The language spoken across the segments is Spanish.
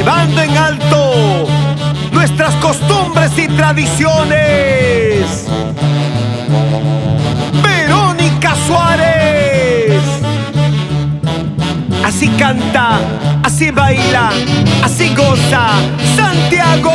elevando en alto nuestras costumbres y tradiciones. Verónica Suárez. Así canta, así baila, así goza Santiago.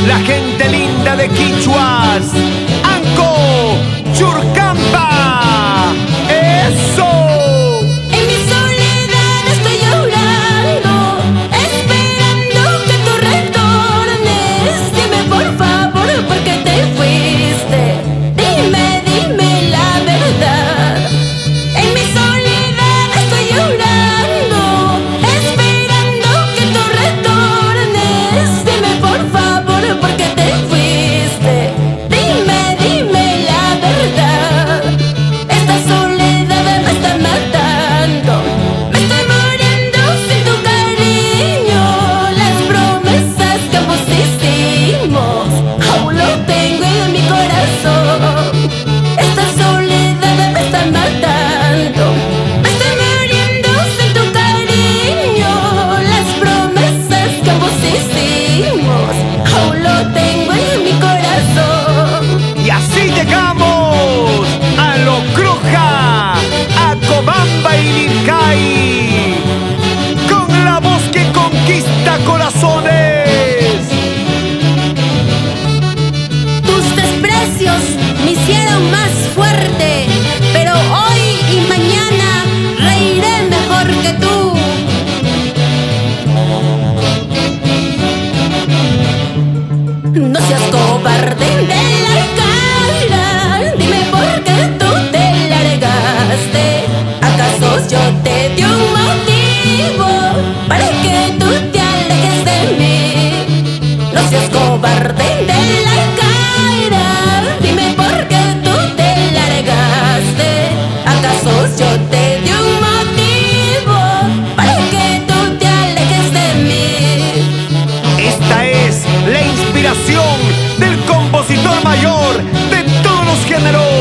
La gente linda de Quichuas, Anco, Churcampa, eso. En mi soledad estoy llorando, esperando que tú retornes. Dime por favor por qué te fuiste, dime la verdad. En mi soledad estoy llorando, esperando que tú retornes. Dime por favor por qué te fuiste, dime la verdad. Esta soledad me está matando, me estoy muriendo sin tu cariño. Las promesas que ambos hicimos aún lo tengo en mi corazón. Esta soledad me está matando, me estoy muriendo sin tu cariño. Las promesas que ambos hicimos aún lo tengo en mi corazón. Y así llegamos a Lo Cruja, a Cobamba y Lircay, con la voz que conquista corazones. Tus desprecios me hicieron más fuerte, pero hoy y mañana reiré mejor que tú. No seas cobarde de la cara, dime por qué tú te largaste. ¿Acaso yo te di un motivo para que tú te alejes de mí? No seas cobarde de la cara, dime por qué tú te largaste. ¿Acaso yo te di un motivo para que tú te alejes de mí? Esta es la inspiración del compositor mayor de todos los géneros.